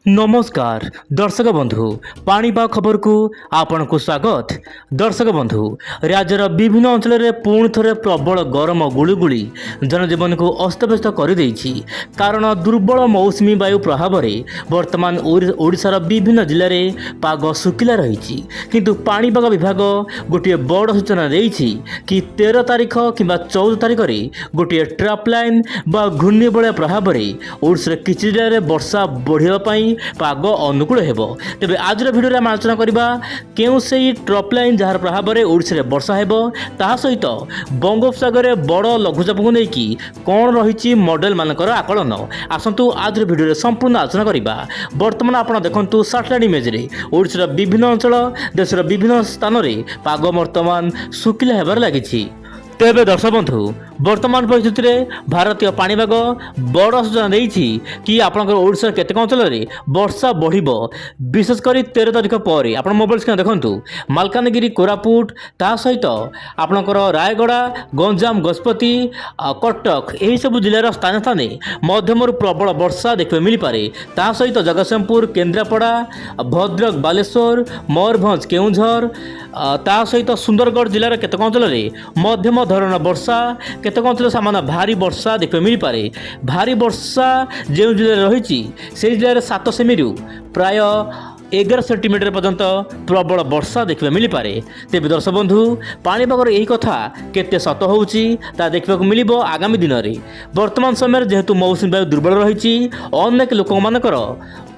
नमस्कार दर्शक बंधु पाणीपाग खबर को आपण को स्वागत। दर्शक बंधु राज्यर विभिन्न अंचल में पुणी थे प्रबल गरम गुड़गुड़ी जनजीवन को अस्तव्यस्त कर कारण दुर्बल मौसुमी वायु प्रभाव में वर्तमान ओडिशार विभिन्न जिले में पाग शुखिला रही किंतु पाणीपाग विभाग गोटे बड़ सूचना देछि कि 13 तारिख कि 14 तारिख में गोटे ट्रप लाइन बा घूर्णिबलय प्रभाव में ओडिशार किछि जिले में वर्षा बढ़िया पाग अनुकूल हेबो। तेबे आजर भिडियो आम आलोचना करबा केउ सेही ट्रप लाइन जार प्रभाव में ओडिशा रे वर्षा हेबो ता सहित बंगोपसागर रे बड़ लघुचाप को लेकी कोन रहिछि मॉडल मानकर आकलन। आसंतु आजर भिडियो रे संपूर्ण आलोचना करबा। वर्तमान आपण देखंतु सैटेलाइट इमेज रे ओडिशा विभिन्न अंचल देशर विभिन्न स्थान रे पाग वर्तमान शुखिला हेबार लागिछि। तेबे दर्शक बंधु वर्तमान परिस्थिति में भारतीय पाणीपाग बड़ सूचना देछि कि आपनकर ओडिशा केतेक अंचल में वर्षा बढ़िबो विशेषकर 13 तारिख पर आप मोबाइल स्क्रीन देखंतु मालकानगिरी कोरापुट ता सहित आपनकर रायगड़ा गंजाम गजपति कटक यही सब जिलार स्थान स्थान मध्यम प्रबल वर्षा देखा मिल पारे। ता सहित जगतसिंहपुर केन्द्रापड़ा भद्रक बालेश्वर मयूरभंज केउंझर ता सहित सुंदरगढ़ जिलार केतेक अंचल में मध्यम धरण वर्षा केतेक अंचल सामान्य भारी वर्षा देखा मिल पारे। भारी वर्षा जो जिले रही से जिले 7 सेमी प्राय 11 सेंटीमीटर पर्यंत प्रबल वर्षा देखा मिल पारे। तेज दर्शक बंधु पाणीपागर यही कथा केते सत होउची ता देखा मिल आगामी दिन में। वर्तमान समय जेहेतु मौसुमी वायु दुर्बल रही अनेक लोक मानकर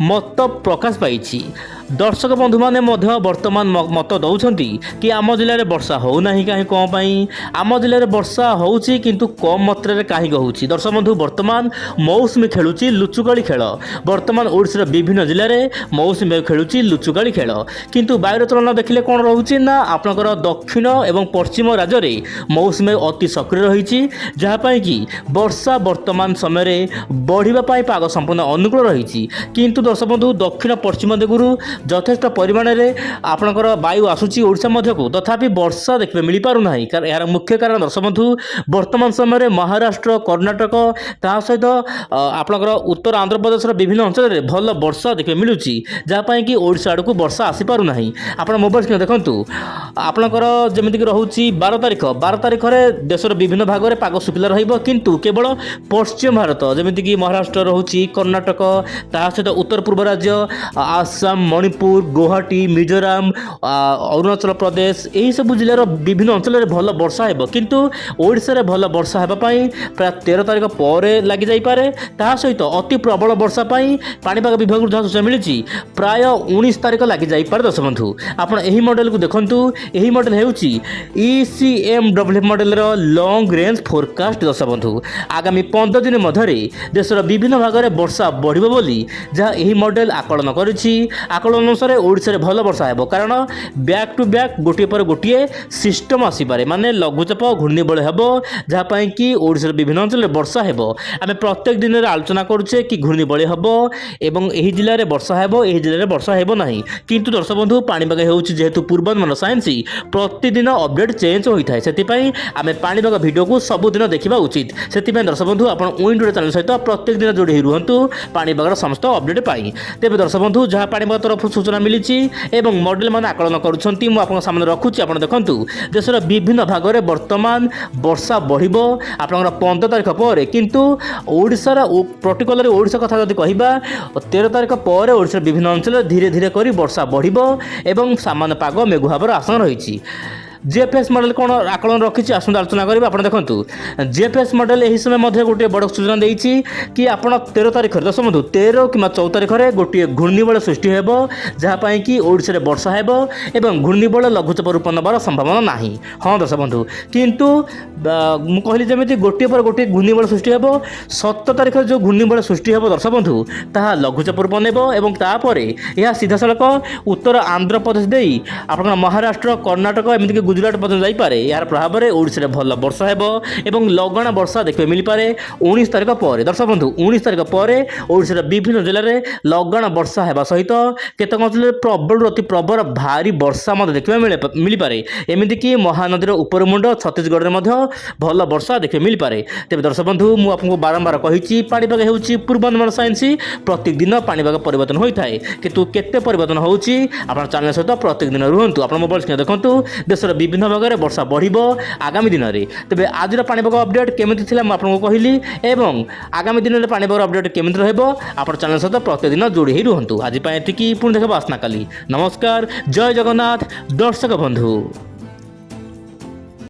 मत प्रकाश पाई। दर्शक बंधु मैंने वर्तमान मत दौरान कि आम जिले में वर्षा होना कहीं कौन पाई आम जिले में वर्षा होउची किंतु कम मात्रा कहीं होउची। दर्शक बंधु वर्तमान मौसुमी खेलुची लुचुकाली खेल। वर्तमान ओडिशा विभिन्न जिले में मौसुमी खेलुची लुचुकाली खेल किंतु वायुर चलन देखिले कौन रोचे ना आपनकर दक्षिण एवं पश्चिम राज्य में मौसुमी अति सक्रिय रही जहाँपाई कि वर्षा वर्तमान समय बढ़ापी पाग संपूर्ण अनुकूल रही किंतु दर्शक बंधु दक्षिण पश्चिम दिगरू यथेष्ट परिमाण में आपणकर वायु आसूची ओडिशा मध्यकू तथापि वर्षा देखा मिल पारना। यार मुख्य कारण दर्शक बंधु वर्तमान समय महाराष्ट्र कर्णाटक ता सहित आपणकर उत्तर आंध्र प्रदेश विभिन्न अंचल में भल वर्षा देखा मिलूँ जहाँपाई कि ओडिशा आड़ को वर्षा आसी पारना। आप मोबाइल स्क्रीन देखूँ आपणकर जमीक रोचे 12 तारिख में देशर विभिन्न भाग में पाग शुखिला रु केवल पश्चिम भारत जमीक महाराष्ट्र रोचे कर्णाटक ता सहित उत्तर पूर्व राज्य आसाम मणिपुर गुवाहाटी मिजोराम अरुणाचल प्रदेश यही सब जिलार विभिन्न अंचल में भल वर्षा हो किंतु ओडिशा रे भल वर्षा होगापाई प्राय 13 तारिख पर लगी जापे। ता सहित अति प्रबल वर्षा पाणीपाग विभाग जहाँ सूचना मिली प्राय 19 तारिख लगी जापे। दर्शक बंधु आपड़ यही मॉडल को देखु यही मॉडल होउची ECMW model long range forecast. दर्शक बंधु आगामी 15 दिन मध्य देशर विभिन्न भाग में वर्षा बढ़िबो बोली जहाँ यही मॉडल आकलन करिछि। आकलन अनुसार ओडिशा रे भल वर्षा हेबो कारण बैक टू बैक गोटे पर गोटे सिस्टम आसीपारे माने लघुचाप घूर्णिबलय हेबो जहाँपाई कि ओडिशा विभिन्न अंचल में वर्षा हेबो। आमे प्रत्येक दिन आलोचना करुचे कि घूर्णिबलय हेबो एवं एही जिले में वर्षा हेबो एही जिले में वर्षा हेबो नाही किंतु दर्शक बंधु पाणीपाग हेउची जेहेतु पूर्वानुमान साइंस प्रतिदिन अपडेट चेंज होइथाय सेतिपाई आमे पाणीपाग वीडियो को सबुदिन देखिबा उचित। सेतिपाई दर्शक बंधु आपण उइंडो चैनल सहित प्रत्येक दिन जोड़ी रुहंतु पाणीपागर समस्त अपडेट पाई। तेबे दर्शक बंधु जहाँ पाणीपाग तरफ सूचना मिली एवं मॉडल मान आकलन करुछंती मु आपन सामने रखुची आपण देखंतु देशर विभिन्न भाग में वर्तमान वर्षा बढ़िबो आपनकर 15 तारिख पर किंतु ओडिशा पर्टिकुलर ओडिशा कथा जदि कहिबा 13 तारिख पर ओडिशा विभिन्न अंचल धीरे धीरे करी वर्षा बढ़िबो एवं सामान्य पाग मेघ भावर आसन रही। जीएफएस मॉडल कौन आकलन रखी आसंत आलोचना करेंगे। आप देखो जीएफएस मॉडल यही समय मध्य गोटे बड़ सूचना देती कि आप 13 तारिख दर्शक बंधु 13 कि 14 तारिख में गोटे घूर्णिबलय सृष्टि हो जहाँपाई कि ओडिशा रे वर्षा हेबो एवं घूर्णिबलय लघुचाप रूप नबार संभावना नाही। हाँ दर्शक बंधु किंतु मु कहली जमी गोटे पर गोटे घूर्णिबलय सृष्टि हो 17 तारिख जो घूर्णिबलय सृष्टि हो दर्शक बंधु ताहा लघुचाप रूप नेब एवं तापर यह सीधा सड़क उत्तर आंध्र प्रदेश दे आप महाराष्ट्र कर्णाटक एमती ଗୁଜୁରାଟ ପର୍ଯ୍ୟନ୍ତ ଯାଇପାରେ। ଏହାର ପ୍ରଭାବରେ ଓଡ଼ିଶାରେ ଭଲ ବର୍ଷା ହେବ ଏବଂ ଲଗାଣ ବର୍ଷା ଦେଖିବାକୁ ମିଳିପାରେ 19 ତାରିଖ ପରେ। ଦର୍ଶକ ବନ୍ଧୁ 19 ତାରିଖ ପରେ ଓଡ଼ିଶାର ବିଭିନ୍ନ ଜିଲ୍ଲାରେ ଲଗାଣ ବର୍ଷା ହେବା ସହିତ କେତେକ ଅଞ୍ଚଳରେ ପ୍ରବଳରୁ ଅତି ପ୍ରବଳ ଭାରୀ ବର୍ଷା ମଧ୍ୟ ଦେଖିବାକୁ ମିଳିପାରେ। ଏମିତିକି ମହାନଦୀର ଉପରମୁଣ୍ଡ ଛତିଶଗଡ଼ରେ ମଧ୍ୟ ଭଲ ବର୍ଷା ଦେଖିବାକୁ ମିଳିପାରେ। ତେବେ ଦର୍ଶକ ବନ୍ଧୁ ମୁଁ ଆପଣଙ୍କୁ ବାରମ୍ବାର କହିଛି ପାଣିପାଗ ହେଉଛି ପୂର୍ବାନୁମାନ ସାଇନ୍ସ। ପ୍ରତ୍ୟେକ ଦିନ ପାଣିପାଗ ପରିବର୍ତ୍ତନ ହୋଇଥାଏ, କିନ୍ତୁ କେତେ ପରିବର୍ତ୍ତନ ହେଉଛି ଆପଣ ଚ୍ୟାନେଲ ସହିତ ପ୍ରତ୍ୟେକ ଦିନ ରୁହନ୍ତୁ। ଆପଣ ମୋବାଇଲ ସ୍କ୍ରିନ୍ ଦେଖନ୍ତୁ ଦେଶର ବିଭିନ୍ନ ଭାଗରେ ବର୍ଷା ବଢ଼ିବ ଆଗାମୀ ଦିନରେ। ତେବେ ଆଜିର ପାଣିପାଗ ଅପଡେଟ୍ କେମିତି ଥିଲା ମୁଁ ଆପଣଙ୍କୁ କହିଲି ଏବଂ ଆଗାମୀ ଦିନରେ ପାଣିପାଗ ଅପଡେଟ୍ କେମିତି ରହିବ ଆପଣ ଚ୍ୟାନେଲ ସହିତ ପ୍ରତ୍ୟେକ ଦିନ ଯୋଡ଼ି ହୋଇ ରୁହନ୍ତୁ। ଆଜି ପାଇଁ ଏତିକି, ପୁଣି ଦେଖିବା ଆସନ୍ତାକାଲି। ନମସ୍କାର, ଜୟ ଜଗନ୍ନାଥ ଦର୍ଶକ ବନ୍ଧୁ।